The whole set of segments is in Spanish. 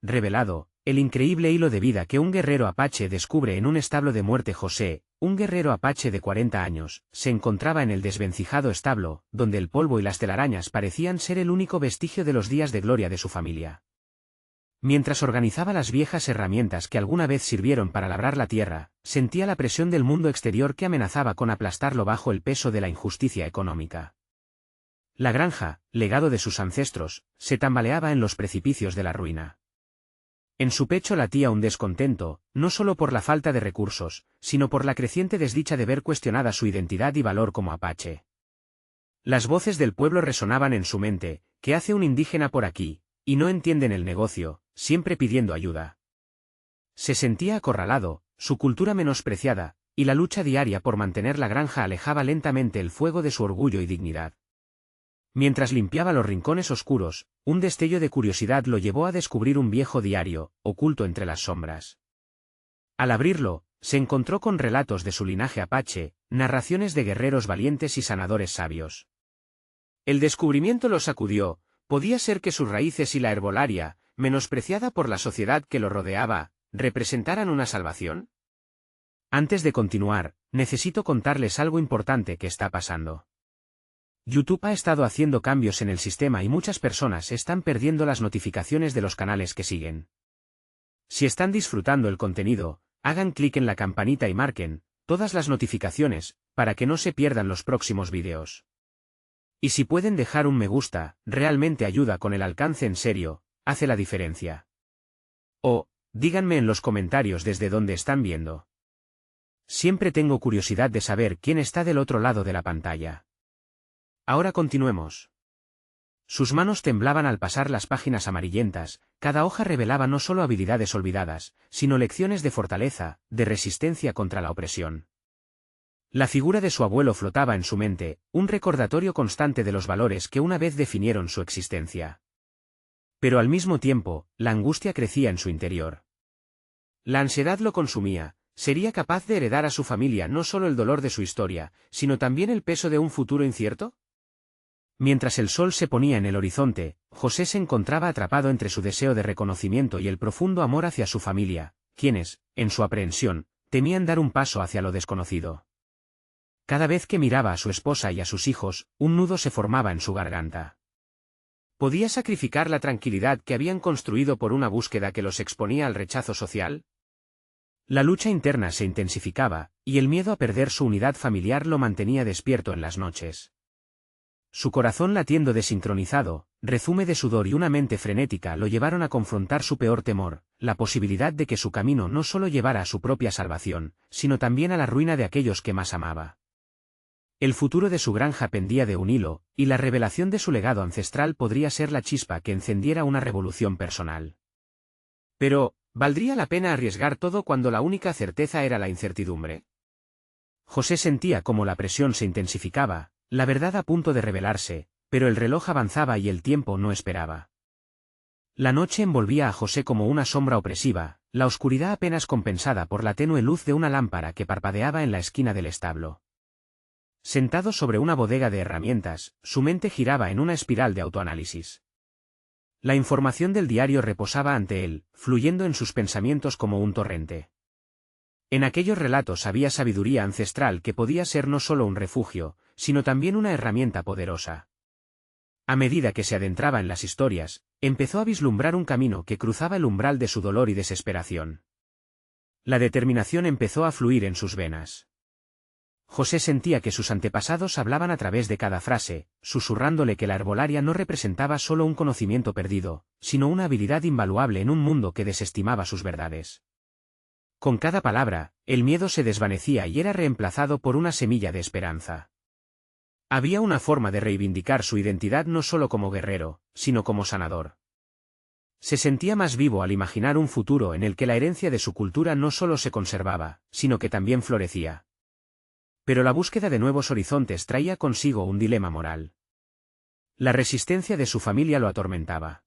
revelado, el increíble hilo de vida que un guerrero apache descubre en un establo de muerte. José, un guerrero apache de 40 años, se encontraba en el desvencijado establo, donde el polvo y las telarañas parecían ser el único vestigio de los días de gloria de su familia. Mientras organizaba las viejas herramientas que alguna vez sirvieron para labrar la tierra, sentía la presión del mundo exterior que amenazaba con aplastarlo bajo el peso de la injusticia económica. La granja, legado de sus ancestros, se tambaleaba en los precipicios de la ruina. En su pecho latía un descontento, no solo por la falta de recursos, sino por la creciente desdicha de ver cuestionada su identidad y valor como apache. Las voces del pueblo resonaban en su mente: ¿qué hace un indígena por aquí? Y no entienden el negocio, siempre pidiendo ayuda. Se sentía acorralado, su cultura menospreciada, y la lucha diaria por mantener la granja alejaba lentamente el fuego de su orgullo y dignidad. Mientras limpiaba los rincones oscuros, un destello de curiosidad lo llevó a descubrir un viejo diario, oculto entre las sombras. Al abrirlo, se encontró con relatos de su linaje apache, narraciones de guerreros valientes y sanadores sabios. El descubrimiento lo sacudió. ¿Podía ser que sus raíces y la herbolaria, menospreciada por la sociedad que lo rodeaba, representaran una salvación? Antes de continuar, necesito contarles algo importante que está pasando. YouTube ha estado haciendo cambios en el sistema y muchas personas están perdiendo las notificaciones de los canales que siguen. Si están disfrutando el contenido, hagan clic en la campanita y marquen todas las notificaciones, para que no se pierdan los próximos vídeos. Y si pueden dejar un me gusta, realmente ayuda con el alcance, en serio, hace la diferencia. O, díganme en los comentarios desde dónde están viendo. Siempre tengo curiosidad de saber quién está del otro lado de la pantalla. Ahora continuemos. Sus manos temblaban al pasar las páginas amarillentas, cada hoja revelaba no solo habilidades olvidadas, sino lecciones de fortaleza, de resistencia contra la opresión. La figura de su abuelo flotaba en su mente, un recordatorio constante de los valores que una vez definieron su existencia. Pero al mismo tiempo, la angustia crecía en su interior. La ansiedad lo consumía. ¿Sería capaz de heredar a su familia no solo el dolor de su historia, sino también el peso de un futuro incierto? Mientras el sol se ponía en el horizonte, José se encontraba atrapado entre su deseo de reconocimiento y el profundo amor hacia su familia, quienes, en su aprehensión, temían dar un paso hacia lo desconocido. Cada vez que miraba a su esposa y a sus hijos, un nudo se formaba en su garganta. ¿Podía sacrificar la tranquilidad que habían construido por una búsqueda que los exponía al rechazo social? La lucha interna se intensificaba, y el miedo a perder su unidad familiar lo mantenía despierto en las noches. Su corazón latiendo desincronizado, rezume de sudor y una mente frenética lo llevaron a confrontar su peor temor, la posibilidad de que su camino no solo llevara a su propia salvación, sino también a la ruina de aquellos que más amaba. El futuro de su granja pendía de un hilo, y la revelación de su legado ancestral podría ser la chispa que encendiera una revolución personal. Pero, ¿valdría la pena arriesgar todo cuando la única certeza era la incertidumbre? José sentía cómo la presión se intensificaba, la verdad a punto de revelarse, pero el reloj avanzaba y el tiempo no esperaba. La noche envolvía a José como una sombra opresiva, la oscuridad apenas compensada por la tenue luz de una lámpara que parpadeaba en la esquina del establo. Sentado sobre una bodega de herramientas, su mente giraba en una espiral de autoanálisis. La información del diario reposaba ante él, fluyendo en sus pensamientos como un torrente. En aquellos relatos había sabiduría ancestral que podía ser no solo un refugio, sino también una herramienta poderosa. A medida que se adentraba en las historias, empezó a vislumbrar un camino que cruzaba el umbral de su dolor y desesperación. La determinación empezó a fluir en sus venas. José sentía que sus antepasados hablaban a través de cada frase, susurrándole que la herbolaria no representaba solo un conocimiento perdido, sino una habilidad invaluable en un mundo que desestimaba sus verdades. Con cada palabra, el miedo se desvanecía y era reemplazado por una semilla de esperanza. Había una forma de reivindicar su identidad no solo como guerrero, sino como sanador. Se sentía más vivo al imaginar un futuro en el que la herencia de su cultura no solo se conservaba, sino que también florecía. Pero la búsqueda de nuevos horizontes traía consigo un dilema moral. La resistencia de su familia lo atormentaba.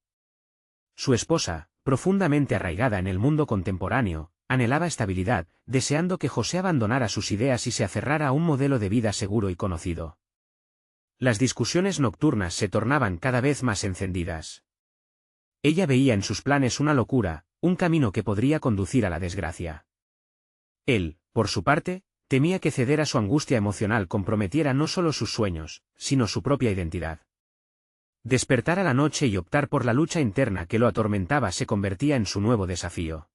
Su esposa, profundamente arraigada en el mundo contemporáneo, anhelaba estabilidad, deseando que José abandonara sus ideas y se aferrara a un modelo de vida seguro y conocido. Las discusiones nocturnas se tornaban cada vez más encendidas. Ella veía en sus planes una locura, un camino que podría conducir a la desgracia. Él, por su parte, temía que ceder a su angustia emocional comprometiera no solo sus sueños, sino su propia identidad. Despertar a la noche y optar por la lucha interna que lo atormentaba se convertía en su nuevo desafío.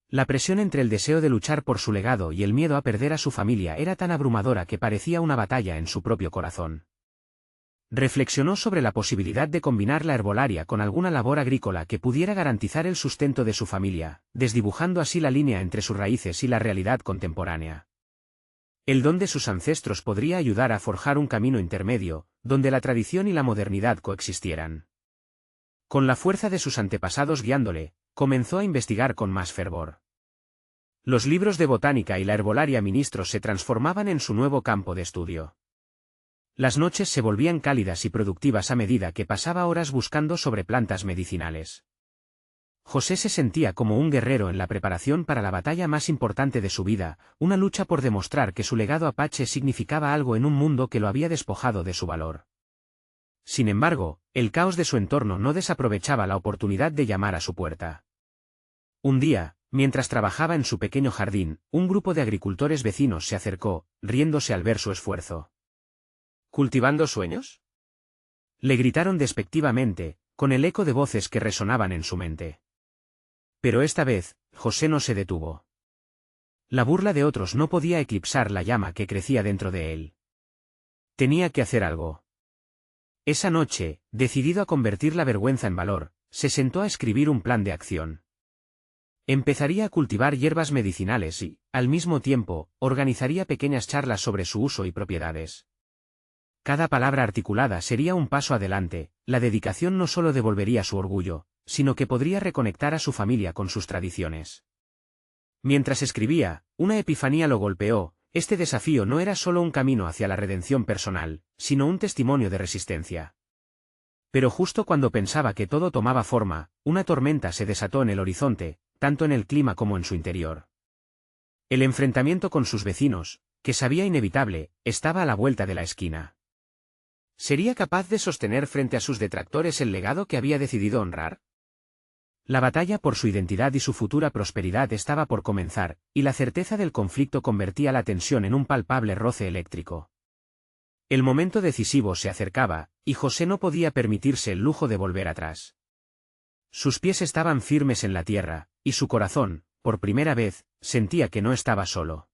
La presión entre el deseo de luchar por su legado y el miedo a perder a su familia era tan abrumadora que parecía una batalla en su propio corazón. Reflexionó sobre la posibilidad de combinar la herbolaria con alguna labor agrícola que pudiera garantizar el sustento de su familia, desdibujando así la línea entre sus raíces y la realidad contemporánea. El don de sus ancestros podría ayudar a forjar un camino intermedio, donde la tradición y la modernidad coexistieran. Con la fuerza de sus antepasados guiándole, comenzó a investigar con más fervor. Los libros de botánica y la herbolaria ministros se transformaban en su nuevo campo de estudio. Las noches se volvían cálidas y productivas a medida que pasaba horas buscando sobre plantas medicinales. José se sentía como un guerrero en la preparación para la batalla más importante de su vida, una lucha por demostrar que su legado apache significaba algo en un mundo que lo había despojado de su valor. Sin embargo, el caos de su entorno no desaprovechaba la oportunidad de llamar a su puerta. Un día, mientras trabajaba en su pequeño jardín, un grupo de agricultores vecinos se acercó, riéndose al ver su esfuerzo. ¿Cultivando sueños?, le gritaron despectivamente, con el eco de voces que resonaban en su mente. Pero esta vez, José no se detuvo. La burla de otros no podía eclipsar la llama que crecía dentro de él. Tenía que hacer algo. Esa noche, decidido a convertir la vergüenza en valor, se sentó a escribir un plan de acción. Empezaría a cultivar hierbas medicinales y, al mismo tiempo, organizaría pequeñas charlas sobre su uso y propiedades. Cada palabra articulada sería un paso adelante, la dedicación no solo devolvería su orgullo, sino que podría reconectar a su familia con sus tradiciones. Mientras escribía, una epifanía lo golpeó: este desafío no era solo un camino hacia la redención personal, sino un testimonio de resistencia. Pero justo cuando pensaba que todo tomaba forma, una tormenta se desató en el horizonte, tanto en el clima como en su interior. El enfrentamiento con sus vecinos, que sabía inevitable, estaba a la vuelta de la esquina. ¿Sería capaz de sostener frente a sus detractores el legado que había decidido honrar? La batalla por su identidad y su futura prosperidad estaba por comenzar, y la certeza del conflicto convertía la tensión en un palpable roce eléctrico. El momento decisivo se acercaba, y José no podía permitirse el lujo de volver atrás. Sus pies estaban firmes en la tierra, y su corazón, por primera vez, sentía que no estaba solo.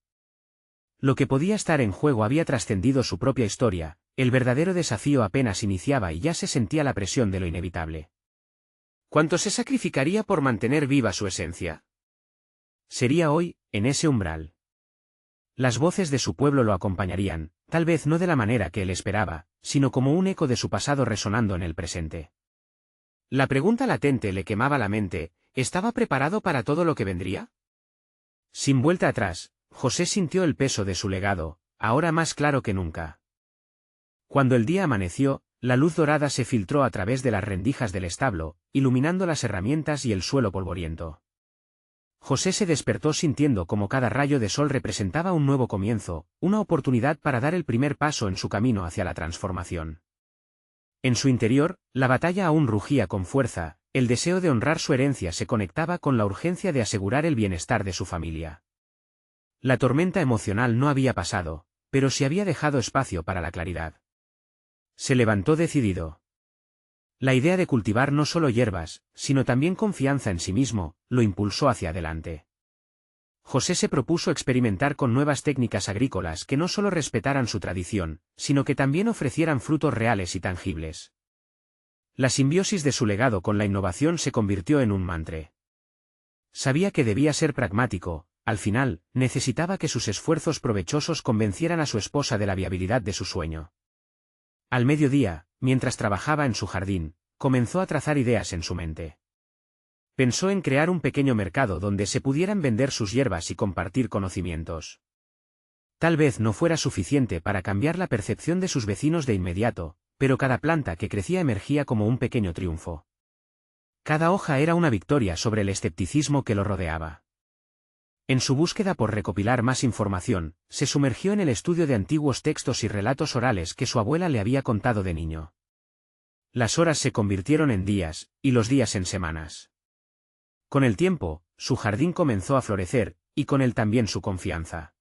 Lo que podía estar en juego había trascendido su propia historia, el verdadero desafío apenas iniciaba y ya se sentía la presión de lo inevitable. ¿Cuánto se sacrificaría por mantener viva su esencia? Sería hoy, en ese umbral. Las voces de su pueblo lo acompañarían, tal vez no de la manera que él esperaba, sino como un eco de su pasado resonando en el presente. La pregunta latente le quemaba la mente: ¿estaba preparado para todo lo que vendría? Sin vuelta atrás, José sintió el peso de su legado, ahora más claro que nunca. Cuando el día amaneció, la luz dorada se filtró a través de las rendijas del establo, iluminando las herramientas y el suelo polvoriento. José se despertó sintiendo como cada rayo de sol representaba un nuevo comienzo, una oportunidad para dar el primer paso en su camino hacia la transformación. En su interior, la batalla aún rugía con fuerza, el deseo de honrar su herencia se conectaba con la urgencia de asegurar el bienestar de su familia. La tormenta emocional no había pasado, pero sí había dejado espacio para la claridad. Se levantó decidido. La idea de cultivar no solo hierbas, sino también confianza en sí mismo, lo impulsó hacia adelante. José se propuso experimentar con nuevas técnicas agrícolas que no solo respetaran su tradición, sino que también ofrecieran frutos reales y tangibles. La simbiosis de su legado con la innovación se convirtió en un mantra. Sabía que debía ser pragmático, al final, necesitaba que sus esfuerzos provechosos convencieran a su esposa de la viabilidad de su sueño. Al mediodía, mientras trabajaba en su jardín, comenzó a trazar ideas en su mente. Pensó en crear un pequeño mercado donde se pudieran vender sus hierbas y compartir conocimientos. Tal vez no fuera suficiente para cambiar la percepción de sus vecinos de inmediato, pero cada planta que crecía emergía como un pequeño triunfo. Cada hoja era una victoria sobre el escepticismo que lo rodeaba. En su búsqueda por recopilar más información, se sumergió en el estudio de antiguos textos y relatos orales que su abuela le había contado de niño. Las horas se convirtieron en días, y los días en semanas. Con el tiempo, su jardín comenzó a florecer, y con él también su confianza.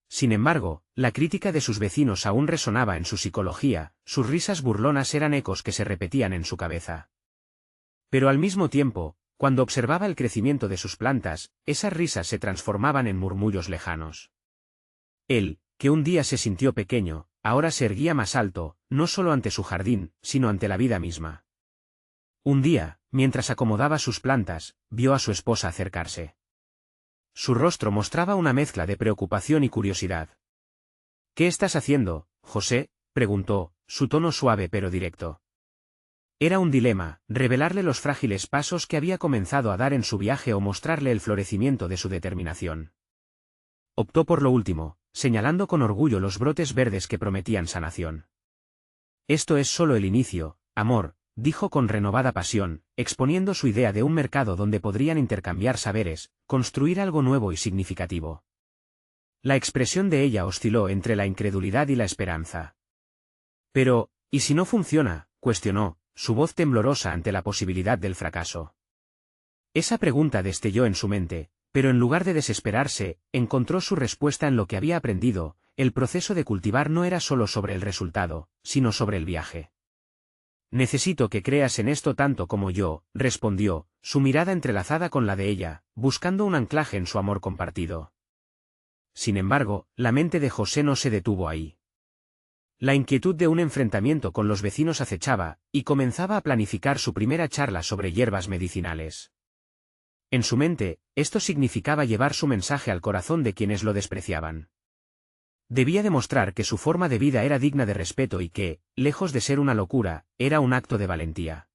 Sin embargo, la crítica de sus vecinos aún resonaba en su psicología, sus risas burlonas eran ecos que se repetían en su cabeza. Pero al mismo tiempo, cuando observaba el crecimiento de sus plantas, esas risas se transformaban en murmullos lejanos. Él, que un día se sintió pequeño, ahora se erguía más alto, no solo ante su jardín, sino ante la vida misma. Un día, mientras acomodaba sus plantas, vio a su esposa acercarse. Su rostro mostraba una mezcla de preocupación y curiosidad. «¿Qué estás haciendo, José?», preguntó, su tono suave pero directo. Era un dilema, revelarle los frágiles pasos que había comenzado a dar en su viaje o mostrarle el florecimiento de su determinación. Optó por lo último, señalando con orgullo los brotes verdes que prometían sanación. «Esto es solo el inicio, amor», dijo con renovada pasión, exponiendo su idea de un mercado donde podrían intercambiar saberes, construir algo nuevo y significativo. La expresión de ella osciló entre la incredulidad y la esperanza. «Pero, ¿y si no funciona?», cuestionó, su voz temblorosa ante la posibilidad del fracaso. Esa pregunta destelló en su mente, pero en lugar de desesperarse, encontró su respuesta en lo que había aprendido: el proceso de cultivar no era solo sobre el resultado, sino sobre el viaje. «Necesito que creas en esto tanto como yo», respondió, su mirada entrelazada con la de ella, buscando un anclaje en su amor compartido. Sin embargo, la mente de José no se detuvo ahí. La inquietud de un enfrentamiento con los vecinos acechaba, y comenzaba a planificar su primera charla sobre hierbas medicinales. En su mente, esto significaba llevar su mensaje al corazón de quienes lo despreciaban. Debía demostrar que su forma de vida era digna de respeto y que, lejos de ser una locura, era un acto de valentía.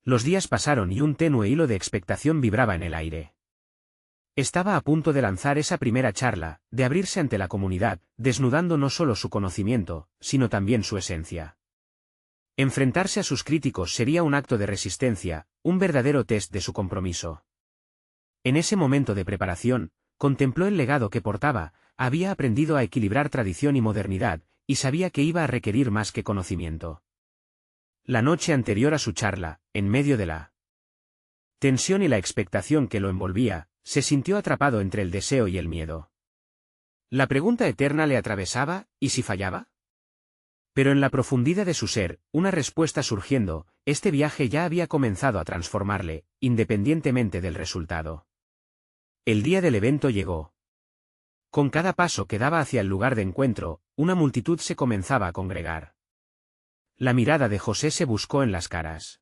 Los días pasaron y un tenue hilo de expectación vibraba en el aire. Estaba a punto de lanzar esa primera charla, de abrirse ante la comunidad, desnudando no solo su conocimiento, sino también su esencia. Enfrentarse a sus críticos sería un acto de resistencia, un verdadero test de su compromiso. En ese momento de preparación, contempló el legado que portaba, había aprendido a equilibrar tradición y modernidad, y sabía que iba a requerir más que conocimiento. La noche anterior a su charla, en medio de la tensión y la expectación que lo envolvía, se sintió atrapado entre el deseo y el miedo. La pregunta eterna le atravesaba: ¿y si fallaba? Pero en la profundidad de su ser, una respuesta surgiendo, este viaje ya había comenzado a transformarle, independientemente del resultado. El día del evento llegó. Con cada paso que daba hacia el lugar de encuentro, una multitud se comenzaba a congregar. La mirada de José se buscó en las caras.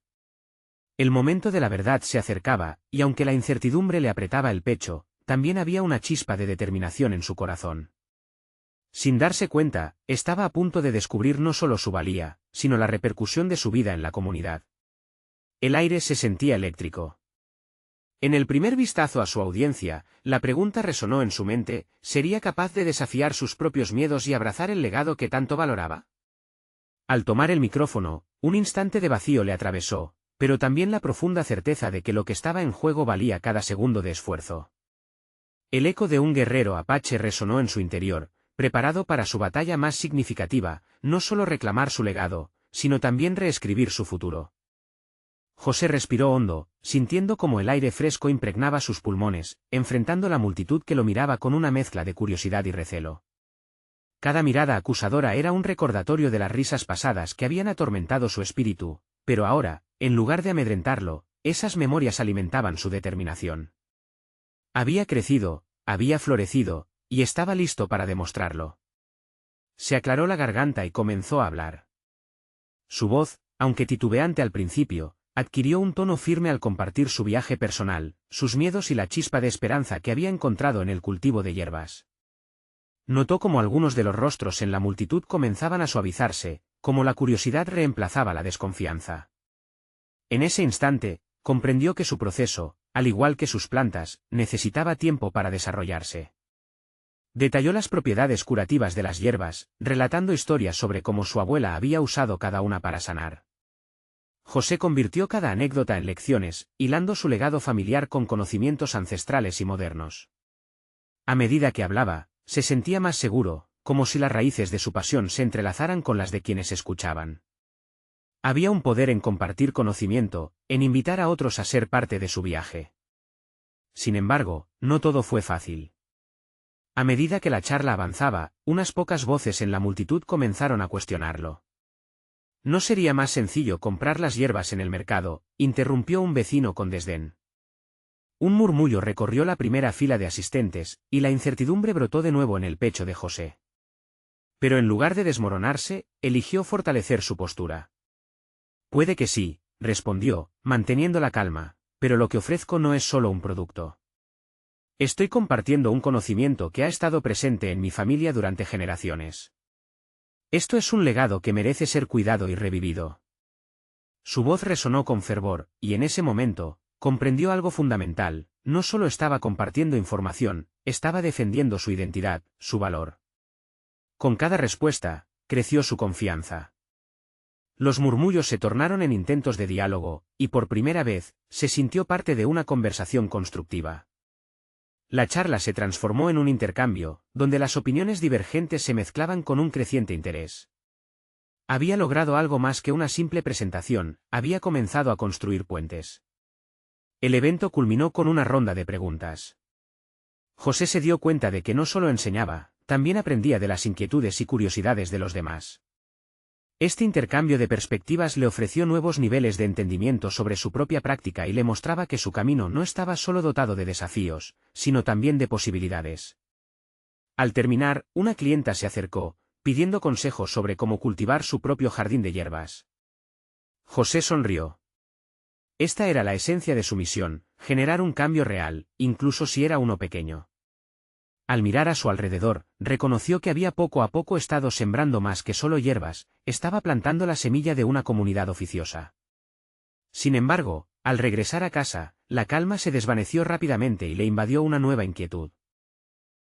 El momento de la verdad se acercaba, y aunque la incertidumbre le apretaba el pecho, también había una chispa de determinación en su corazón. Sin darse cuenta, estaba a punto de descubrir no solo su valía, sino la repercusión de su vida en la comunidad. El aire se sentía eléctrico. En el primer vistazo a su audiencia, la pregunta resonó en su mente: ¿sería capaz de desafiar sus propios miedos y abrazar el legado que tanto valoraba? Al tomar el micrófono, un instante de vacío le atravesó, pero también la profunda certeza de que lo que estaba en juego valía cada segundo de esfuerzo. El eco de un guerrero apache resonó en su interior, preparado para su batalla más significativa, no solo reclamar su legado, sino también reescribir su futuro. José respiró hondo, sintiendo cómo el aire fresco impregnaba sus pulmones, enfrentando la multitud que lo miraba con una mezcla de curiosidad y recelo. Cada mirada acusadora era un recordatorio de las risas pasadas que habían atormentado su espíritu, pero ahora, en lugar de amedrentarlo, esas memorias alimentaban su determinación. Había crecido, había florecido, y estaba listo para demostrarlo. Se aclaró la garganta y comenzó a hablar. Su voz, aunque titubeante al principio, adquirió un tono firme al compartir su viaje personal, sus miedos y la chispa de esperanza que había encontrado en el cultivo de hierbas. Notó cómo algunos de los rostros en la multitud comenzaban a suavizarse, como la curiosidad reemplazaba la desconfianza. En ese instante, comprendió que su proceso, al igual que sus plantas, necesitaba tiempo para desarrollarse. Detalló las propiedades curativas de las hierbas, relatando historias sobre cómo su abuela había usado cada una para sanar. José convirtió cada anécdota en lecciones, hilando su legado familiar con conocimientos ancestrales y modernos. A medida que hablaba, se sentía más seguro, como si las raíces de su pasión se entrelazaran con las de quienes escuchaban. Había un poder en compartir conocimiento, en invitar a otros a ser parte de su viaje. Sin embargo, no todo fue fácil. A medida que la charla avanzaba, unas pocas voces en la multitud comenzaron a cuestionarlo. ¿No sería más sencillo comprar las hierbas en el mercado?, interrumpió un vecino con desdén. Un murmullo recorrió la primera fila de asistentes, y la incertidumbre brotó de nuevo en el pecho de José. Pero en lugar de desmoronarse, eligió fortalecer su postura. Puede que sí, respondió, manteniendo la calma, pero lo que ofrezco no es solo un producto. Estoy compartiendo un conocimiento que ha estado presente en mi familia durante generaciones. Esto es un legado que merece ser cuidado y revivido. Su voz resonó con fervor, y en ese momento, comprendió algo fundamental: no solo estaba compartiendo información, estaba defendiendo su identidad, su valor. Con cada respuesta, creció su confianza. Los murmullos se tornaron en intentos de diálogo, y por primera vez, se sintió parte de una conversación constructiva. La charla se transformó en un intercambio, donde las opiniones divergentes se mezclaban con un creciente interés. Había logrado algo más que una simple presentación, había comenzado a construir puentes. El evento culminó con una ronda de preguntas. José se dio cuenta de que no solo enseñaba, también aprendía de las inquietudes y curiosidades de los demás. Este intercambio de perspectivas le ofreció nuevos niveles de entendimiento sobre su propia práctica y le mostraba que su camino no estaba solo dotado de desafíos, sino también de posibilidades. Al terminar, una clienta se acercó, pidiendo consejos sobre cómo cultivar su propio jardín de hierbas. José sonrió. Esta era la esencia de su misión: generar un cambio real, incluso si era uno pequeño. Al mirar a su alrededor, reconoció que había poco a poco estado sembrando más que solo hierbas, estaba plantando la semilla de una comunidad oficiosa. Sin embargo, al regresar a casa, la calma se desvaneció rápidamente y le invadió una nueva inquietud.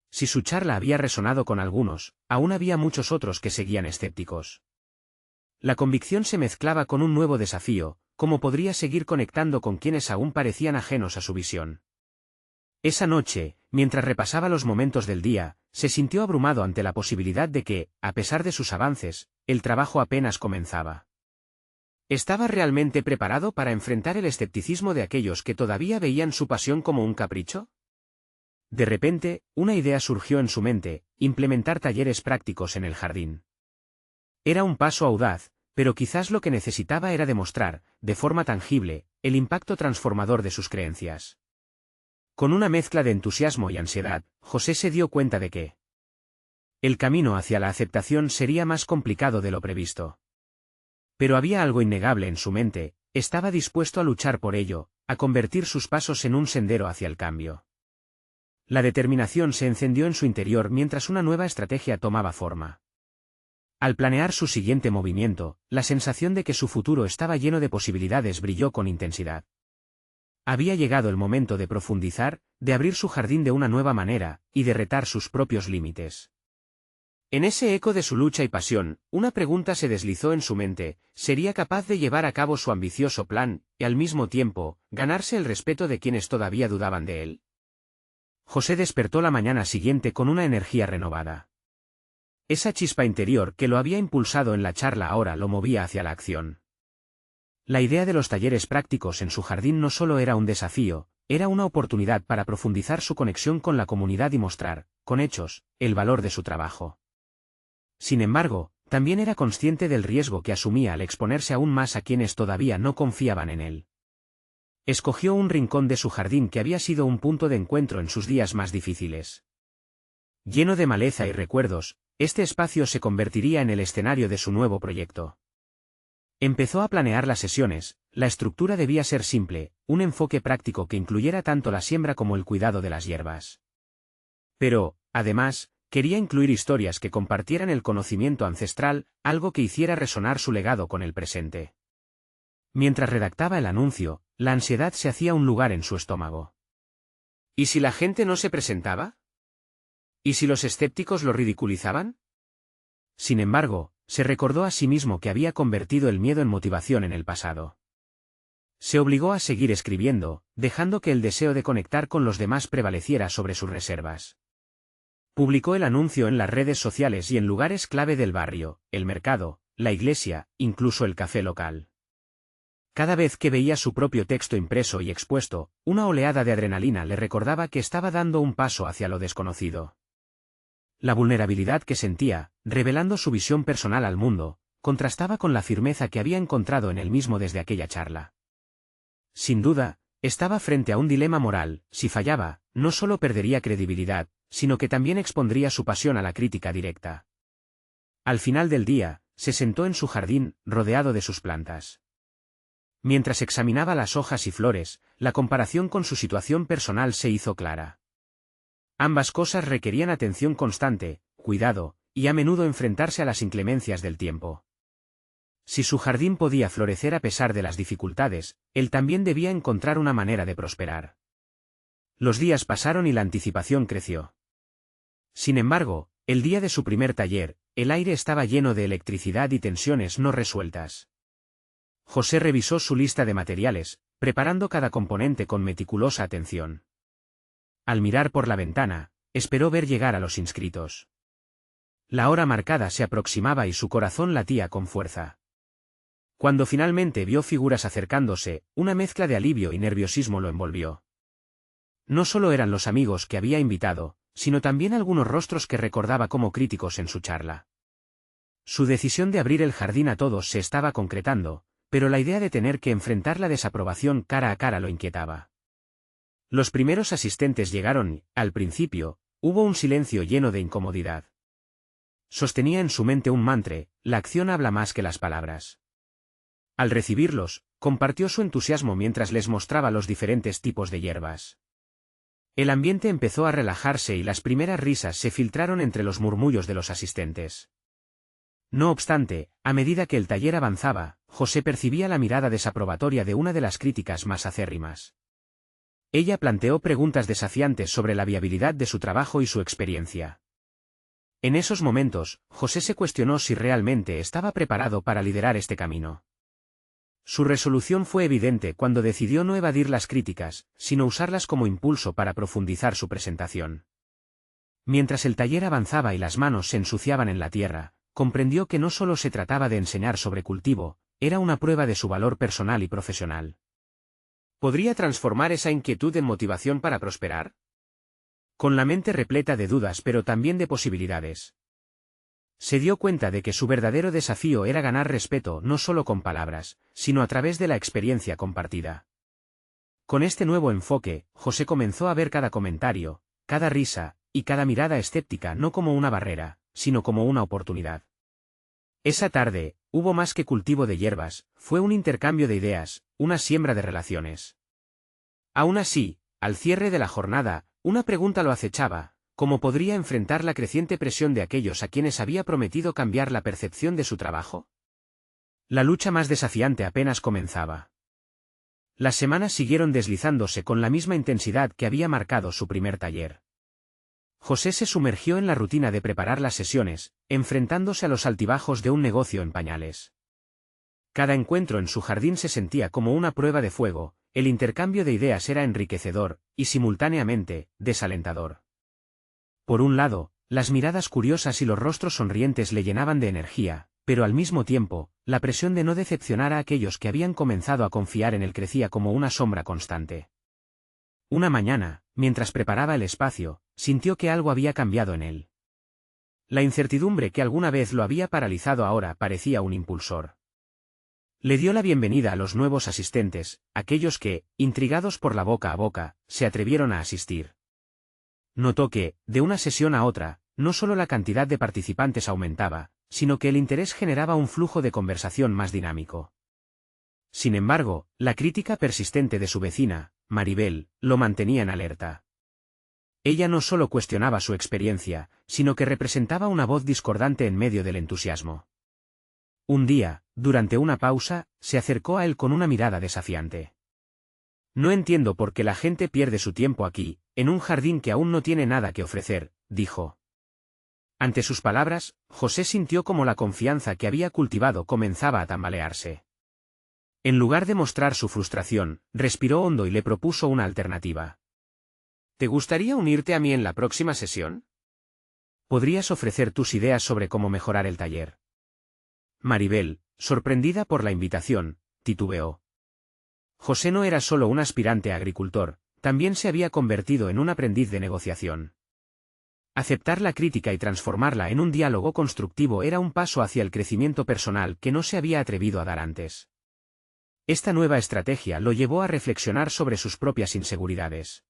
Si su charla había resonado con algunos, aún había muchos otros que seguían escépticos. La convicción se mezclaba con un nuevo desafío: ¿cómo podría seguir conectando con quienes aún parecían ajenos a su visión? Esa noche, mientras repasaba los momentos del día, se sintió abrumado ante la posibilidad de que, a pesar de sus avances, el trabajo apenas comenzaba. ¿Estaba realmente preparado para enfrentar el escepticismo de aquellos que todavía veían su pasión como un capricho? De repente, una idea surgió en su mente: implementar talleres prácticos en el jardín. Era un paso audaz, pero quizás lo que necesitaba era demostrar, de forma tangible, el impacto transformador de sus creencias. Con una mezcla de entusiasmo y ansiedad, José se dio cuenta de que el camino hacia la aceptación sería más complicado de lo previsto. Pero había algo innegable en su mente: estaba dispuesto a luchar por ello, a convertir sus pasos en un sendero hacia el cambio. La determinación se encendió en su interior mientras una nueva estrategia tomaba forma. Al planear su siguiente movimiento, la sensación de que su futuro estaba lleno de posibilidades brilló con intensidad. Había llegado el momento de profundizar, de abrir su jardín de una nueva manera, y de retar sus propios límites. En ese eco de su lucha y pasión, una pregunta se deslizó en su mente: ¿sería capaz de llevar a cabo su ambicioso plan, y al mismo tiempo, ganarse el respeto de quienes todavía dudaban de él? José despertó la mañana siguiente con una energía renovada. Esa chispa interior que lo había impulsado en la charla ahora lo movía hacia la acción. La idea de los talleres prácticos en su jardín no solo era un desafío, era una oportunidad para profundizar su conexión con la comunidad y mostrar, con hechos, el valor de su trabajo. Sin embargo, también era consciente del riesgo que asumía al exponerse aún más a quienes todavía no confiaban en él. Escogió un rincón de su jardín que había sido un punto de encuentro en sus días más difíciles. Lleno de maleza y recuerdos, este espacio se convertiría en el escenario de su nuevo proyecto. Empezó a planear las sesiones. La estructura debía ser simple, un enfoque práctico que incluyera tanto la siembra como el cuidado de las hierbas. Pero, además, quería incluir historias que compartieran el conocimiento ancestral, algo que hiciera resonar su legado con el presente. Mientras redactaba el anuncio, la ansiedad se hacía un lugar en su estómago. ¿Y si la gente no se presentaba? ¿Y si los escépticos lo ridiculizaban? Sin embargo, se recordó a sí mismo que había convertido el miedo en motivación en el pasado. Se obligó a seguir escribiendo, dejando que el deseo de conectar con los demás prevaleciera sobre sus reservas. Publicó el anuncio en las redes sociales y en lugares clave del barrio: el mercado, la iglesia, incluso el café local. Cada vez que veía su propio texto impreso y expuesto, una oleada de adrenalina le recordaba que estaba dando un paso hacia lo desconocido. La vulnerabilidad que sentía, revelando su visión personal al mundo, contrastaba con la firmeza que había encontrado en él mismo desde aquella charla. Sin duda, estaba frente a un dilema moral: si fallaba, no solo perdería credibilidad, sino que también expondría su pasión a la crítica directa. Al final del día, se sentó en su jardín, rodeado de sus plantas. Mientras examinaba las hojas y flores, la comparación con su situación personal se hizo clara. Ambas cosas requerían atención constante, cuidado, y a menudo enfrentarse a las inclemencias del tiempo. Si su jardín podía florecer a pesar de las dificultades, él también debía encontrar una manera de prosperar. Los días pasaron y la anticipación creció. Sin embargo, el día de su primer taller, el aire estaba lleno de electricidad y tensiones no resueltas. José revisó su lista de materiales, preparando cada componente con meticulosa atención. Al mirar por la ventana, esperó ver llegar a los inscritos. La hora marcada se aproximaba y su corazón latía con fuerza. Cuando finalmente vio figuras acercándose, una mezcla de alivio y nerviosismo lo envolvió. No solo eran los amigos que había invitado, sino también algunos rostros que recordaba como críticos en su charla. Su decisión de abrir el jardín a todos se estaba concretando, pero la idea de tener que enfrentar la desaprobación cara a cara lo inquietaba. Los primeros asistentes llegaron y, al principio, hubo un silencio lleno de incomodidad. Sostenía en su mente un mantra: la acción habla más que las palabras. Al recibirlos, compartió su entusiasmo mientras les mostraba los diferentes tipos de hierbas. El ambiente empezó a relajarse y las primeras risas se filtraron entre los murmullos de los asistentes. No obstante, a medida que el taller avanzaba, José percibía la mirada desaprobatoria de una de las críticas más acérrimas. Ella planteó preguntas desafiantes sobre la viabilidad de su trabajo y su experiencia. En esos momentos, José se cuestionó si realmente estaba preparado para liderar este camino. Su resolución fue evidente cuando decidió no evadir las críticas, sino usarlas como impulso para profundizar su presentación. Mientras el taller avanzaba y las manos se ensuciaban en la tierra, comprendió que no solo se trataba de enseñar sobre cultivo, era una prueba de su valor personal y profesional. ¿Podría transformar esa inquietud en motivación para prosperar? Con la mente repleta de dudas pero también de posibilidades. Se dio cuenta de que su verdadero desafío era ganar respeto no solo con palabras, sino a través de la experiencia compartida. Con este nuevo enfoque, José comenzó a ver cada comentario, cada risa, y cada mirada escéptica no como una barrera, sino como una oportunidad. Esa tarde, hubo más que cultivo de hierbas, fue un intercambio de ideas, una siembra de relaciones. Aún así, al cierre de la jornada, una pregunta lo acechaba: ¿cómo podría enfrentar la creciente presión de aquellos a quienes había prometido cambiar la percepción de su trabajo? La lucha más desafiante apenas comenzaba. Las semanas siguieron deslizándose con la misma intensidad que había marcado su primer taller. José se sumergió en la rutina de preparar las sesiones, enfrentándose a los altibajos de un negocio en pañales. Cada encuentro en su jardín se sentía como una prueba de fuego, el intercambio de ideas era enriquecedor, y simultáneamente, desalentador. Por un lado, las miradas curiosas y los rostros sonrientes le llenaban de energía, pero al mismo tiempo, la presión de no decepcionar a aquellos que habían comenzado a confiar en él crecía como una sombra constante. Una mañana, mientras preparaba el espacio, sintió que algo había cambiado en él. La incertidumbre que alguna vez lo había paralizado ahora parecía un impulsor. Le dio la bienvenida a los nuevos asistentes, aquellos que, intrigados por la boca a boca, se atrevieron a asistir. Notó que, de una sesión a otra, no solo la cantidad de participantes aumentaba, sino que el interés generaba un flujo de conversación más dinámico. Sin embargo, la crítica persistente de su vecina, Maribel, lo mantenía en alerta. Ella no solo cuestionaba su experiencia, sino que representaba una voz discordante en medio del entusiasmo. Un día, durante una pausa, se acercó a él con una mirada desafiante. «No entiendo por qué la gente pierde su tiempo aquí, en un jardín que aún no tiene nada que ofrecer», dijo. Ante sus palabras, José sintió como la confianza que había cultivado comenzaba a tambalearse. En lugar de mostrar su frustración, respiró hondo y le propuso una alternativa. «¿Te gustaría unirte a mí en la próxima sesión? Podrías ofrecer tus ideas sobre cómo mejorar el taller». Maribel, sorprendida por la invitación, titubeó. José no era solo un aspirante a agricultor, también se había convertido en un aprendiz de negociación. Aceptar la crítica y transformarla en un diálogo constructivo era un paso hacia el crecimiento personal que no se había atrevido a dar antes. Esta nueva estrategia lo llevó a reflexionar sobre sus propias inseguridades.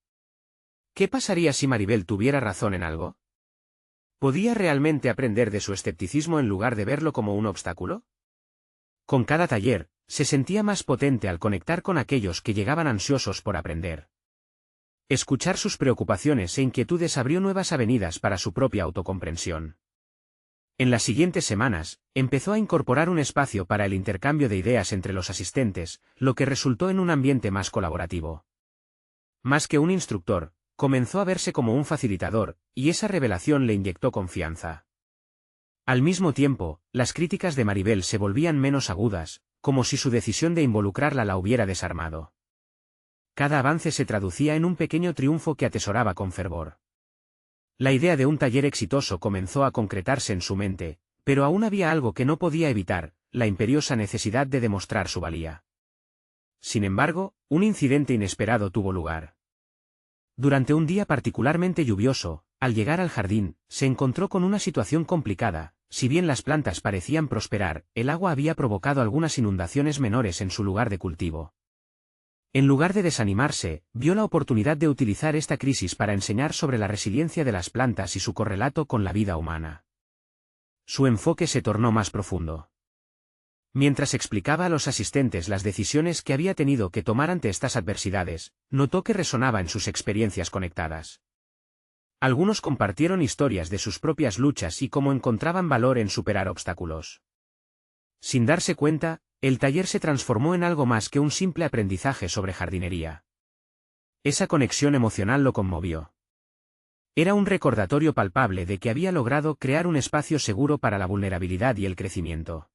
¿Qué pasaría si Maribel tuviera razón en algo? ¿Podía realmente aprender de su escepticismo en lugar de verlo como un obstáculo? Con cada taller, se sentía más potente al conectar con aquellos que llegaban ansiosos por aprender. Escuchar sus preocupaciones e inquietudes abrió nuevas avenidas para su propia autocomprensión. En las siguientes semanas, empezó a incorporar un espacio para el intercambio de ideas entre los asistentes, lo que resultó en un ambiente más colaborativo. Más que un instructor, comenzó a verse como un facilitador, y esa revelación le inyectó confianza. Al mismo tiempo, las críticas de Maribel se volvían menos agudas, como si su decisión de involucrarla la hubiera desarmado. Cada avance se traducía en un pequeño triunfo que atesoraba con fervor. La idea de un taller exitoso comenzó a concretarse en su mente, pero aún había algo que no podía evitar, la imperiosa necesidad de demostrar su valía. Sin embargo, un incidente inesperado tuvo lugar. Durante un día particularmente lluvioso, al llegar al jardín, se encontró con una situación complicada. Si bien las plantas parecían prosperar, el agua había provocado algunas inundaciones menores en su lugar de cultivo. En lugar de desanimarse, vio la oportunidad de utilizar esta crisis para enseñar sobre la resiliencia de las plantas y su correlato con la vida humana. Su enfoque se tornó más profundo. Mientras explicaba a los asistentes las decisiones que había tenido que tomar ante estas adversidades, notó que resonaba en sus experiencias conectadas. Algunos compartieron historias de sus propias luchas y cómo encontraban valor en superar obstáculos. Sin darse cuenta, el taller se transformó en algo más que un simple aprendizaje sobre jardinería. Esa conexión emocional lo conmovió. Era un recordatorio palpable de que había logrado crear un espacio seguro para la vulnerabilidad y el crecimiento.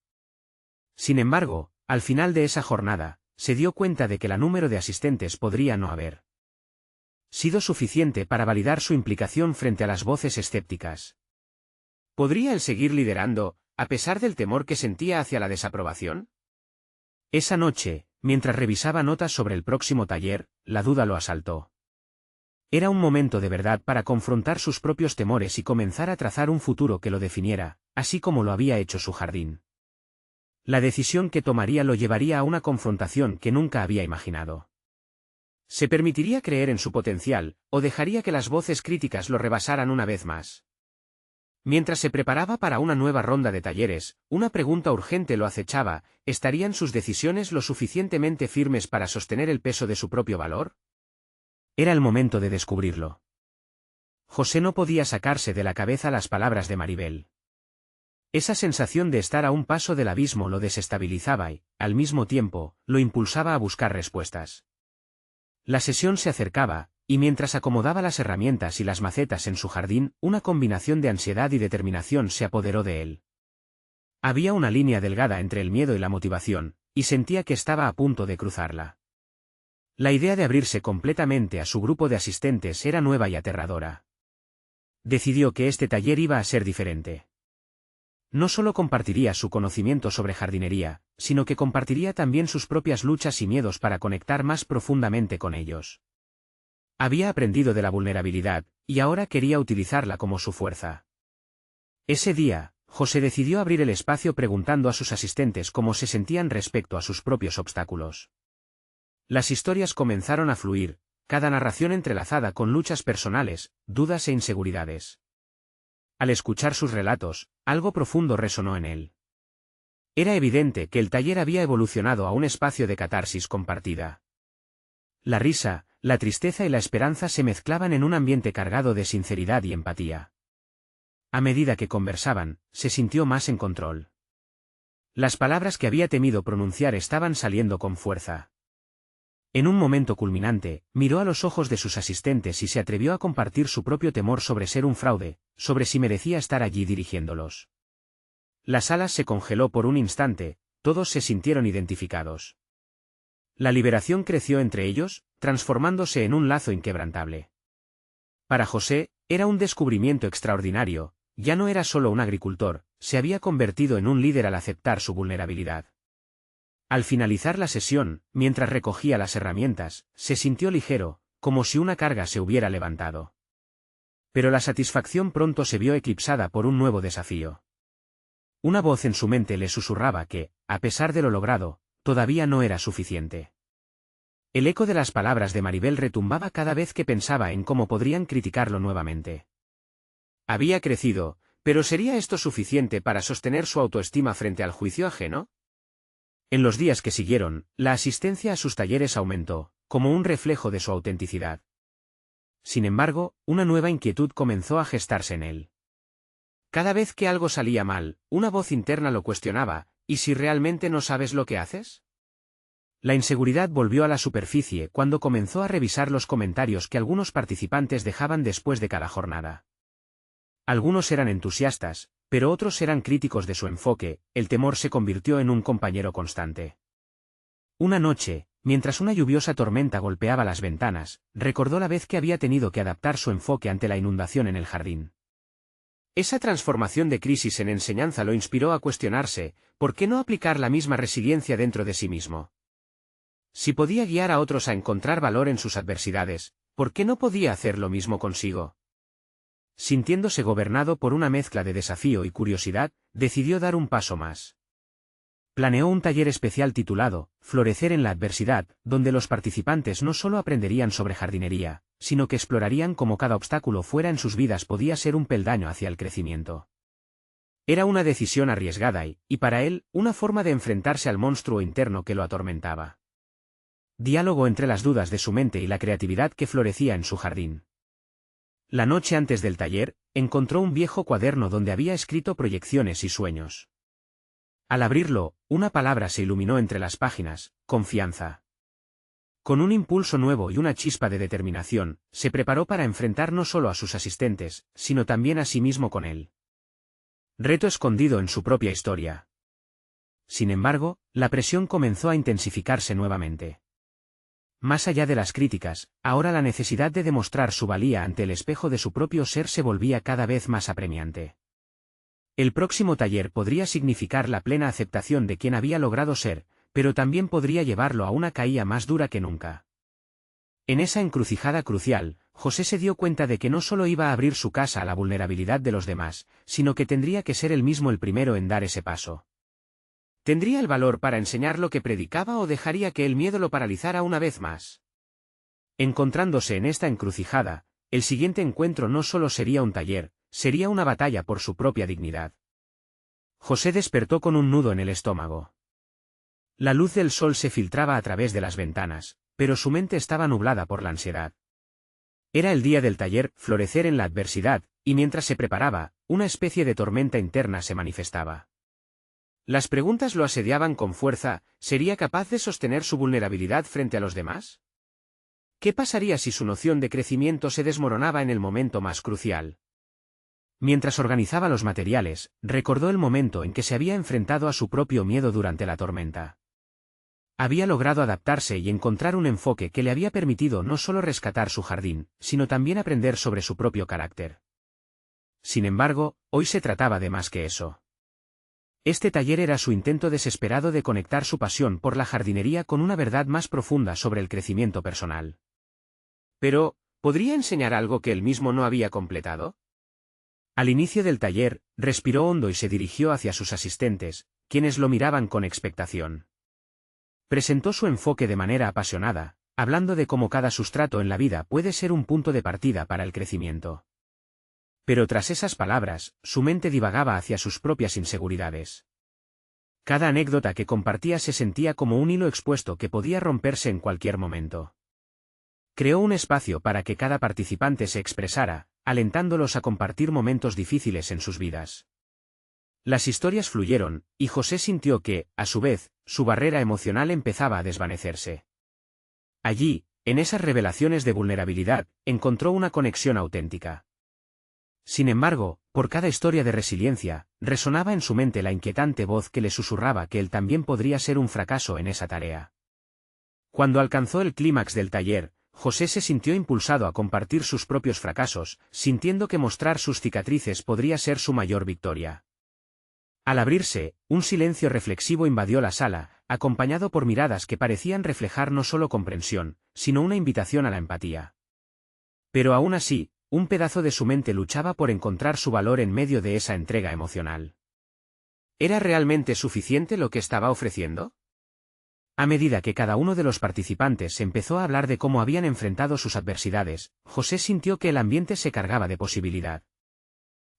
Sin embargo, al final de esa jornada, se dio cuenta de que el número de asistentes podría no haber sido suficiente para validar su implicación frente a las voces escépticas. ¿Podría él seguir liderando, a pesar del temor que sentía hacia la desaprobación? Esa noche, mientras revisaba notas sobre el próximo taller, la duda lo asaltó. Era un momento de verdad para confrontar sus propios temores y comenzar a trazar un futuro que lo definiera, así como lo había hecho su jardín. La decisión que tomaría lo llevaría a una confrontación que nunca había imaginado. ¿Se permitiría creer en su potencial, o dejaría que las voces críticas lo rebasaran una vez más? Mientras se preparaba para una nueva ronda de talleres, una pregunta urgente lo acechaba: ¿estarían sus decisiones lo suficientemente firmes para sostener el peso de su propio valor? Era el momento de descubrirlo. José no podía sacarse de la cabeza las palabras de Maribel. Esa sensación de estar a un paso del abismo lo desestabilizaba y, al mismo tiempo, lo impulsaba a buscar respuestas. La sesión se acercaba, y mientras acomodaba las herramientas y las macetas en su jardín, una combinación de ansiedad y determinación se apoderó de él. Había una línea delgada entre el miedo y la motivación, y sentía que estaba a punto de cruzarla. La idea de abrirse completamente a su grupo de asistentes era nueva y aterradora. Decidió que este taller iba a ser diferente. No solo compartiría su conocimiento sobre jardinería, sino que compartiría también sus propias luchas y miedos para conectar más profundamente con ellos. Había aprendido de la vulnerabilidad, y ahora quería utilizarla como su fuerza. Ese día, José decidió abrir el espacio preguntando a sus asistentes cómo se sentían respecto a sus propios obstáculos. Las historias comenzaron a fluir, cada narración entrelazada con luchas personales, dudas e inseguridades. Al escuchar sus relatos, algo profundo resonó en él. Era evidente que el taller había evolucionado a un espacio de catarsis compartida. La risa, la tristeza y la esperanza se mezclaban en un ambiente cargado de sinceridad y empatía. A medida que conversaban, se sintió más en control. Las palabras que había temido pronunciar estaban saliendo con fuerza. En un momento culminante, miró a los ojos de sus asistentes y se atrevió a compartir su propio temor sobre ser un fraude, sobre si merecía estar allí dirigiéndolos. La sala se congeló por un instante, todos se sintieron identificados. La liberación creció entre ellos, transformándose en un lazo inquebrantable. Para José, era un descubrimiento extraordinario, ya no era solo un agricultor, se había convertido en un líder al aceptar su vulnerabilidad. Al finalizar la sesión, mientras recogía las herramientas, se sintió ligero, como si una carga se hubiera levantado. Pero la satisfacción pronto se vio eclipsada por un nuevo desafío. Una voz en su mente le susurraba que, a pesar de lo logrado, todavía no era suficiente. El eco de las palabras de Maribel retumbaba cada vez que pensaba en cómo podrían criticarlo nuevamente. Había crecido, pero ¿sería esto suficiente para sostener su autoestima frente al juicio ajeno? En los días que siguieron, la asistencia a sus talleres aumentó, como un reflejo de su autenticidad. Sin embargo, una nueva inquietud comenzó a gestarse en él. Cada vez que algo salía mal, una voz interna lo cuestionaba: ¿y si realmente no sabes lo que haces? La inseguridad volvió a la superficie cuando comenzó a revisar los comentarios que algunos participantes dejaban después de cada jornada. Algunos eran entusiastas, pero otros eran críticos de su enfoque. El temor se convirtió en un compañero constante. Una noche, mientras una lluviosa tormenta golpeaba las ventanas, recordó la vez que había tenido que adaptar su enfoque ante la inundación en el jardín. Esa transformación de crisis en enseñanza lo inspiró a cuestionarse: ¿por qué no aplicar la misma resiliencia dentro de sí mismo? Si podía guiar a otros a encontrar valor en sus adversidades, ¿por qué no podía hacer lo mismo consigo? Sintiéndose gobernado por una mezcla de desafío y curiosidad, decidió dar un paso más. Planeó un taller especial titulado Florecer en la adversidad, donde los participantes no solo aprenderían sobre jardinería, sino que explorarían cómo cada obstáculo fuera en sus vidas podía ser un peldaño hacia el crecimiento. Era una decisión arriesgada y para él, una forma de enfrentarse al monstruo interno que lo atormentaba. Diálogo entre las dudas de su mente y la creatividad que florecía en su jardín. La noche antes del taller, encontró un viejo cuaderno donde había escrito proyecciones y sueños. Al abrirlo, una palabra se iluminó entre las páginas: confianza. Con un impulso nuevo y una chispa de determinación, se preparó para enfrentar no solo a sus asistentes, sino también a sí mismo con él. Reto escondido en su propia historia. Sin embargo, la presión comenzó a intensificarse nuevamente. Más allá de las críticas, ahora la necesidad de demostrar su valía ante el espejo de su propio ser se volvía cada vez más apremiante. El próximo taller podría significar la plena aceptación de quien había logrado ser, pero también podría llevarlo a una caída más dura que nunca. En esa encrucijada crucial, José se dio cuenta de que no solo iba a abrir su casa a la vulnerabilidad de los demás, sino que tendría que ser él mismo el primero en dar ese paso. ¿Tendría el valor para enseñar lo que predicaba o dejaría que el miedo lo paralizara una vez más? Encontrándose en esta encrucijada, el siguiente encuentro no solo sería un taller, sería una batalla por su propia dignidad. José despertó con un nudo en el estómago. La luz del sol se filtraba a través de las ventanas, pero su mente estaba nublada por la ansiedad. Era el día del taller Florecer en la adversidad, y mientras se preparaba, una especie de tormenta interna se manifestaba. Las preguntas lo asediaban con fuerza: ¿sería capaz de sostener su vulnerabilidad frente a los demás? ¿Qué pasaría si su noción de crecimiento se desmoronaba en el momento más crucial? Mientras organizaba los materiales, recordó el momento en que se había enfrentado a su propio miedo durante la tormenta. Había logrado adaptarse y encontrar un enfoque que le había permitido no solo rescatar su jardín, sino también aprender sobre su propio carácter. Sin embargo, hoy se trataba de más que eso. Este taller era su intento desesperado de conectar su pasión por la jardinería con una verdad más profunda sobre el crecimiento personal. Pero, ¿podría enseñar algo que él mismo no había completado? Al inicio del taller, respiró hondo y se dirigió hacia sus asistentes, quienes lo miraban con expectación. Presentó su enfoque de manera apasionada, hablando de cómo cada sustrato en la vida puede ser un punto de partida para el crecimiento. Pero tras esas palabras, su mente divagaba hacia sus propias inseguridades. Cada anécdota que compartía se sentía como un hilo expuesto que podía romperse en cualquier momento. Creó un espacio para que cada participante se expresara, alentándolos a compartir momentos difíciles en sus vidas. Las historias fluyeron, y José sintió que, a su vez, su barrera emocional empezaba a desvanecerse. Allí, en esas revelaciones de vulnerabilidad, encontró una conexión auténtica. Sin embargo, por cada historia de resiliencia, resonaba en su mente la inquietante voz que le susurraba que él también podría ser un fracaso en esa tarea. Cuando alcanzó el clímax del taller, José se sintió impulsado a compartir sus propios fracasos, sintiendo que mostrar sus cicatrices podría ser su mayor victoria. Al abrirse, un silencio reflexivo invadió la sala, acompañado por miradas que parecían reflejar no solo comprensión, sino una invitación a la empatía. Pero aún así, un pedazo de su mente luchaba por encontrar su valor en medio de esa entrega emocional. ¿Era realmente suficiente lo que estaba ofreciendo? A medida que cada uno de los participantes empezó a hablar de cómo habían enfrentado sus adversidades, José sintió que el ambiente se cargaba de posibilidad.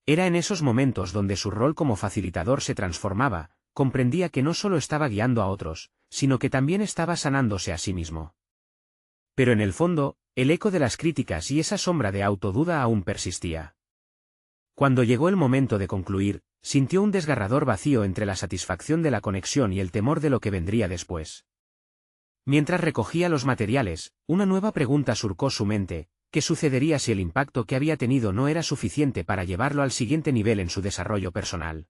Era en esos momentos donde su rol como facilitador se transformaba, comprendía que no solo estaba guiando a otros, sino que también estaba sanándose a sí mismo. Pero en el fondo, el eco de las críticas y esa sombra de autoduda aún persistía. Cuando llegó el momento de concluir, sintió un desgarrador vacío entre la satisfacción de la conexión y el temor de lo que vendría después. Mientras recogía los materiales, una nueva pregunta surcó su mente: ¿qué sucedería si el impacto que había tenido no era suficiente para llevarlo al siguiente nivel en su desarrollo personal?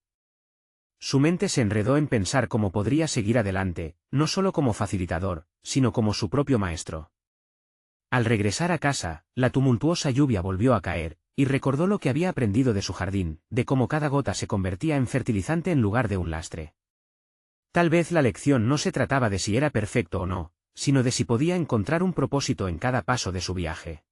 Su mente se enredó en pensar cómo podría seguir adelante, no solo como facilitador, sino como su propio maestro. Al regresar a casa, la tumultuosa lluvia volvió a caer, y recordó lo que había aprendido de su jardín, de cómo cada gota se convertía en fertilizante en lugar de un lastre. Tal vez la lección no se trataba de si era perfecto o no, sino de si podía encontrar un propósito en cada paso de su viaje.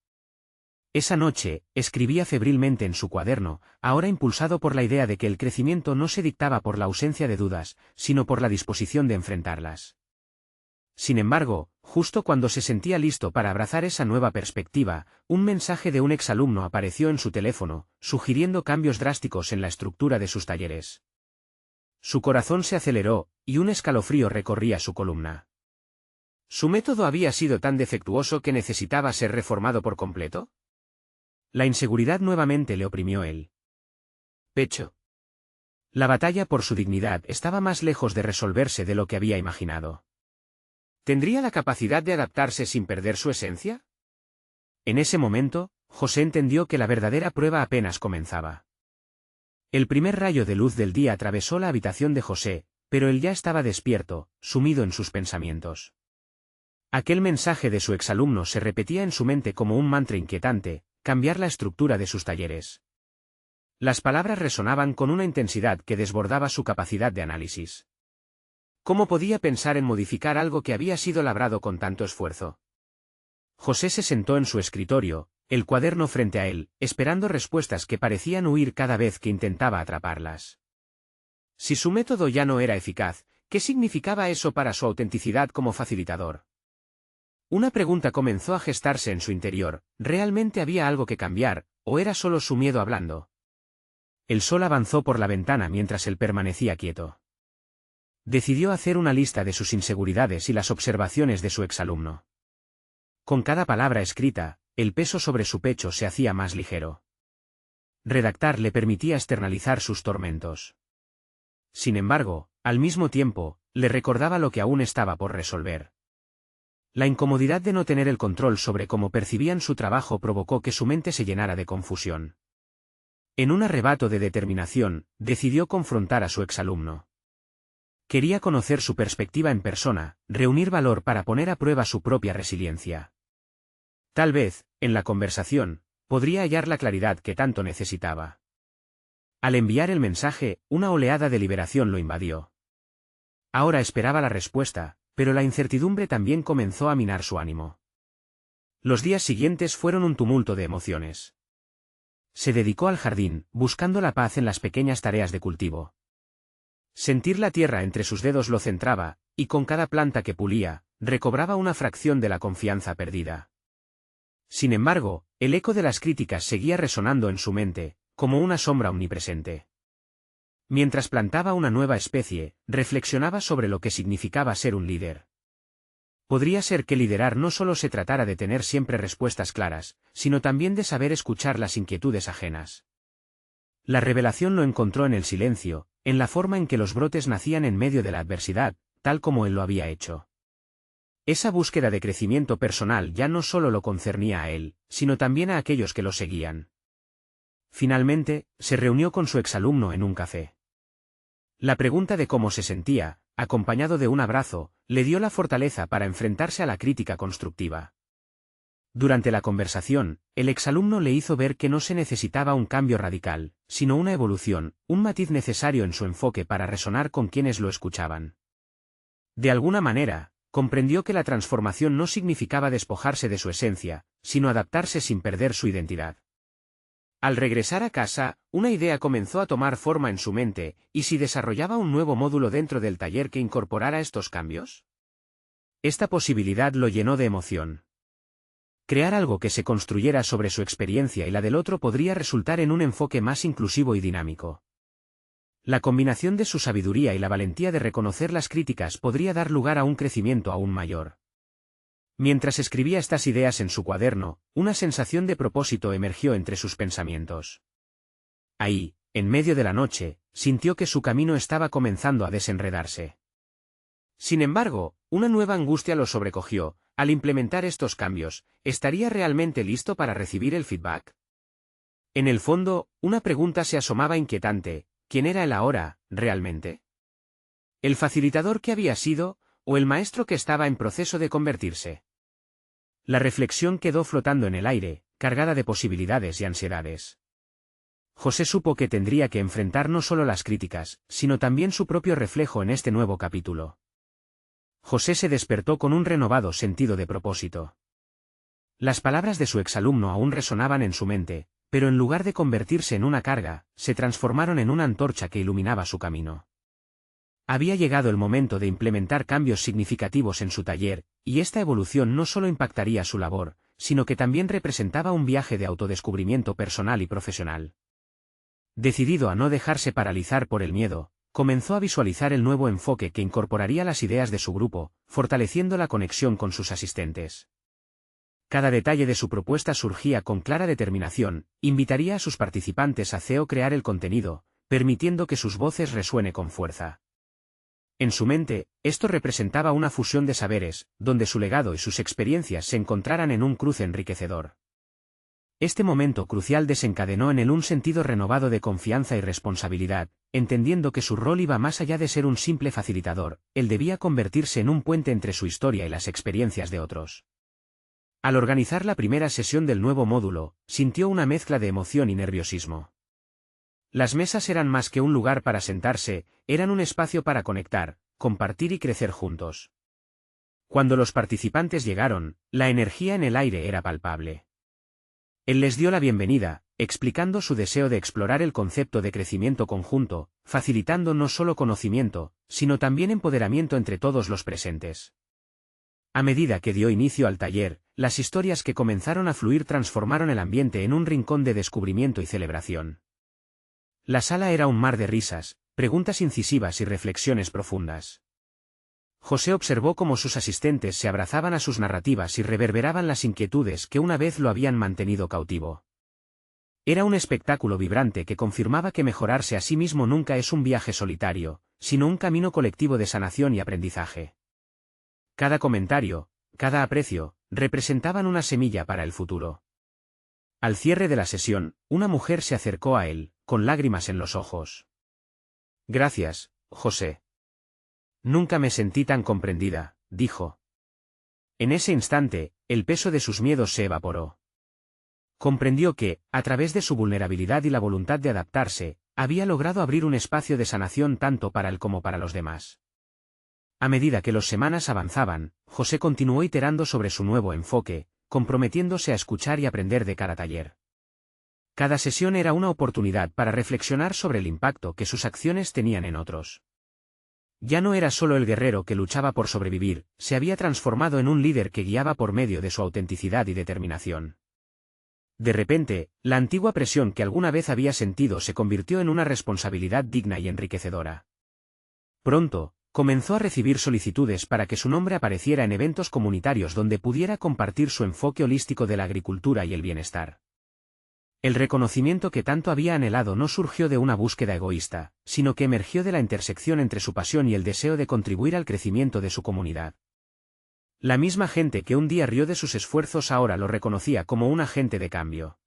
Esa noche, escribía febrilmente en su cuaderno, ahora impulsado por la idea de que el crecimiento no se dictaba por la ausencia de dudas, sino por la disposición de enfrentarlas. Sin embargo, justo cuando se sentía listo para abrazar esa nueva perspectiva, un mensaje de un exalumno apareció en su teléfono, sugiriendo cambios drásticos en la estructura de sus talleres. Su corazón se aceleró, y un escalofrío recorría su columna. ¿Su método había sido tan defectuoso que necesitaba ser reformado por completo? La inseguridad nuevamente le oprimió el pecho. La batalla por su dignidad estaba más lejos de resolverse de lo que había imaginado. ¿Tendría la capacidad de adaptarse sin perder su esencia? En ese momento, José entendió que la verdadera prueba apenas comenzaba. El primer rayo de luz del día atravesó la habitación de José, pero él ya estaba despierto, sumido en sus pensamientos. Aquel mensaje de su exalumno se repetía en su mente como un mantra inquietante: cambiar la estructura de sus talleres. Las palabras resonaban con una intensidad que desbordaba su capacidad de análisis. ¿Cómo podía pensar en modificar algo que había sido labrado con tanto esfuerzo? José se sentó en su escritorio, el cuaderno frente a él, esperando respuestas que parecían huir cada vez que intentaba atraparlas. Si su método ya no era eficaz, ¿qué significaba eso para su autenticidad como facilitador? Una pregunta comenzó a gestarse en su interior: ¿realmente había algo que cambiar, o era solo su miedo hablando? El sol avanzó por la ventana mientras él permanecía quieto. Decidió hacer una lista de sus inseguridades y las observaciones de su exalumno. Con cada palabra escrita, el peso sobre su pecho se hacía más ligero. Redactar le permitía externalizar sus tormentos. Sin embargo, al mismo tiempo, le recordaba lo que aún estaba por resolver. La incomodidad de no tener el control sobre cómo percibían su trabajo provocó que su mente se llenara de confusión. En un arrebato de determinación, decidió confrontar a su exalumno. Quería conocer su perspectiva en persona, reunir valor para poner a prueba su propia resiliencia. Tal vez, en la conversación, podría hallar la claridad que tanto necesitaba. Al enviar el mensaje, una oleada de liberación lo invadió. Ahora esperaba la respuesta, pero la incertidumbre también comenzó a minar su ánimo. Los días siguientes fueron un tumulto de emociones. Se dedicó al jardín, buscando la paz en las pequeñas tareas de cultivo. Sentir la tierra entre sus dedos lo centraba, y con cada planta que pulía, recobraba una fracción de la confianza perdida. Sin embargo, el eco de las críticas seguía resonando en su mente, como una sombra omnipresente. Mientras plantaba una nueva especie, reflexionaba sobre lo que significaba ser un líder. Podría ser que liderar no solo se tratara de tener siempre respuestas claras, sino también de saber escuchar las inquietudes ajenas. La revelación lo encontró en el silencio, en la forma en que los brotes nacían en medio de la adversidad, tal como él lo había hecho. Esa búsqueda de crecimiento personal ya no solo lo concernía a él, sino también a aquellos que lo seguían. Finalmente, se reunió con su exalumno en un café. La pregunta de cómo se sentía, acompañado de un abrazo, le dio la fortaleza para enfrentarse a la crítica constructiva. Durante la conversación, el exalumno le hizo ver que no se necesitaba un cambio radical, sino una evolución, un matiz necesario en su enfoque para resonar con quienes lo escuchaban. De alguna manera, comprendió que la transformación no significaba despojarse de su esencia, sino adaptarse sin perder su identidad. Al regresar a casa, una idea comenzó a tomar forma en su mente, ¿y si desarrollaba un nuevo módulo dentro del taller que incorporara estos cambios? Esta posibilidad lo llenó de emoción. Crear algo que se construyera sobre su experiencia y la del otro podría resultar en un enfoque más inclusivo y dinámico. La combinación de su sabiduría y la valentía de reconocer las críticas podría dar lugar a un crecimiento aún mayor. Mientras escribía estas ideas en su cuaderno, una sensación de propósito emergió entre sus pensamientos. Ahí, en medio de la noche, sintió que su camino estaba comenzando a desenredarse. Sin embargo, una nueva angustia lo sobrecogió. Al implementar estos cambios, ¿estaría realmente listo para recibir el feedback? En el fondo, una pregunta se asomaba inquietante: ¿quién era él ahora, realmente? ¿El facilitador que había sido, o el maestro que estaba en proceso de convertirse? La reflexión quedó flotando en el aire, cargada de posibilidades y ansiedades. José supo que tendría que enfrentar no solo las críticas, sino también su propio reflejo en este nuevo capítulo. José se despertó con un renovado sentido de propósito. Las palabras de su exalumno aún resonaban en su mente, pero en lugar de convertirse en una carga, se transformaron en una antorcha que iluminaba su camino. Había llegado el momento de implementar cambios significativos en su taller, y esta evolución no solo impactaría su labor, sino que también representaba un viaje de autodescubrimiento personal y profesional. Decidido a no dejarse paralizar por el miedo, comenzó a visualizar el nuevo enfoque que incorporaría las ideas de su grupo, fortaleciendo la conexión con sus asistentes. Cada detalle de su propuesta surgía con clara determinación: invitaría a sus participantes a crear el contenido, permitiendo que sus voces resuene con fuerza. En su mente, esto representaba una fusión de saberes, donde su legado y sus experiencias se encontraran en un cruce enriquecedor. Este momento crucial desencadenó en él un sentido renovado de confianza y responsabilidad, entendiendo que su rol iba más allá de ser un simple facilitador. Él debía convertirse en un puente entre su historia y las experiencias de otros. Al organizar la primera sesión del nuevo módulo, sintió una mezcla de emoción y nerviosismo. Las mesas eran más que un lugar para sentarse, eran un espacio para conectar, compartir y crecer juntos. Cuando los participantes llegaron, la energía en el aire era palpable. Él les dio la bienvenida, explicando su deseo de explorar el concepto de crecimiento conjunto, facilitando no solo conocimiento, sino también empoderamiento entre todos los presentes. A medida que dio inicio al taller, las historias que comenzaron a fluir transformaron el ambiente en un rincón de descubrimiento y celebración. La sala era un mar de risas, preguntas incisivas y reflexiones profundas. José observó cómo sus asistentes se abrazaban a sus narrativas y reverberaban las inquietudes que una vez lo habían mantenido cautivo. Era un espectáculo vibrante que confirmaba que mejorarse a sí mismo nunca es un viaje solitario, sino un camino colectivo de sanación y aprendizaje. Cada comentario, cada aprecio, representaban una semilla para el futuro. Al cierre de la sesión, una mujer se acercó a él, con lágrimas en los ojos. «Gracias, José. Nunca me sentí tan comprendida», dijo. En ese instante, el peso de sus miedos se evaporó. Comprendió que, a través de su vulnerabilidad y la voluntad de adaptarse, había logrado abrir un espacio de sanación tanto para él como para los demás. A medida que las semanas avanzaban, José continuó iterando sobre su nuevo enfoque, comprometiéndose a escuchar y aprender de cada taller. Cada sesión era una oportunidad para reflexionar sobre el impacto que sus acciones tenían en otros. Ya no era solo el guerrero que luchaba por sobrevivir, se había transformado en un líder que guiaba por medio de su autenticidad y determinación. De repente, la antigua presión que alguna vez había sentido se convirtió en una responsabilidad digna y enriquecedora. Pronto, comenzó a recibir solicitudes para que su nombre apareciera en eventos comunitarios donde pudiera compartir su enfoque holístico de la agricultura y el bienestar. El reconocimiento que tanto había anhelado no surgió de una búsqueda egoísta, sino que emergió de la intersección entre su pasión y el deseo de contribuir al crecimiento de su comunidad. La misma gente que un día rió de sus esfuerzos ahora lo reconocía como un agente de cambio.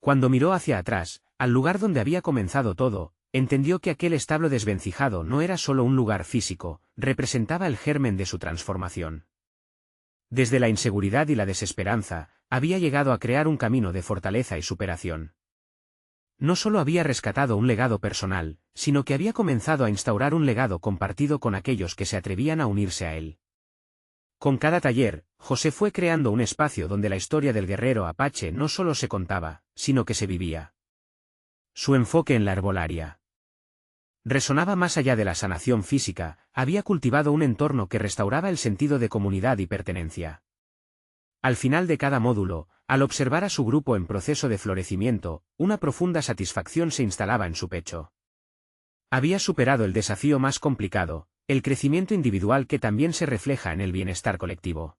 Cuando miró hacia atrás, al lugar donde había comenzado todo, entendió que aquel establo desvencijado no era solo un lugar físico, representaba el germen de su transformación. Desde la inseguridad y la desesperanza, había llegado a crear un camino de fortaleza y superación. No solo había rescatado un legado personal, sino que había comenzado a instaurar un legado compartido con aquellos que se atrevían a unirse a él. Con cada taller, José fue creando un espacio donde la historia del guerrero apache no solo se contaba, sino que se vivía. Su enfoque en la herbolaria resonaba más allá de la sanación física, había cultivado un entorno que restauraba el sentido de comunidad y pertenencia. Al final de cada módulo, al observar a su grupo en proceso de florecimiento, una profunda satisfacción se instalaba en su pecho. Había superado el desafío más complicado, el crecimiento individual que también se refleja en el bienestar colectivo.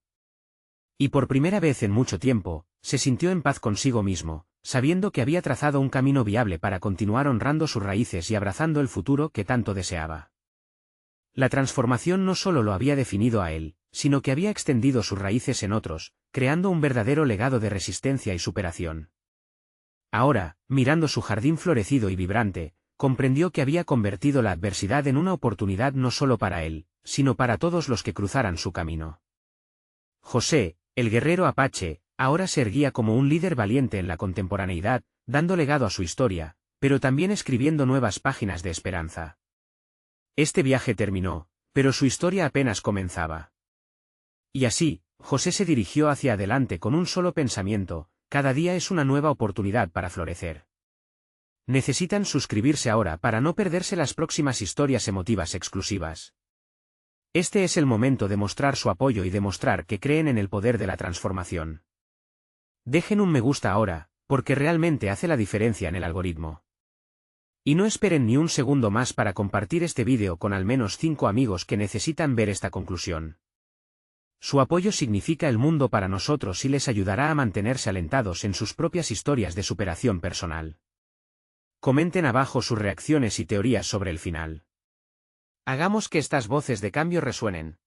Y por primera vez en mucho tiempo, se sintió en paz consigo mismo, sabiendo que había trazado un camino viable para continuar honrando sus raíces y abrazando el futuro que tanto deseaba. La transformación no solo lo había definido a él, sino que había extendido sus raíces en otros, creando un verdadero legado de resistencia y superación. Ahora, mirando su jardín florecido y vibrante, comprendió que había convertido la adversidad en una oportunidad no solo para él, sino para todos los que cruzaran su camino. José, el guerrero apache, ahora se erguía como un líder valiente en la contemporaneidad, dando legado a su historia, pero también escribiendo nuevas páginas de esperanza. Este viaje terminó, pero su historia apenas comenzaba. Y así, José se dirigió hacia adelante con un solo pensamiento: cada día es una nueva oportunidad para florecer. Necesitan suscribirse ahora para no perderse las próximas historias emotivas exclusivas. Este es el momento de mostrar su apoyo y demostrar que creen en el poder de la transformación. Dejen un me gusta ahora, porque realmente hace la diferencia en el algoritmo. Y no esperen ni un segundo más para compartir este vídeo con al menos 5 amigos que necesitan ver esta conclusión. Su apoyo significa el mundo para nosotros y les ayudará a mantenerse alentados en sus propias historias de superación personal. Comenten abajo sus reacciones y teorías sobre el final. Hagamos que estas voces de cambio resuenen.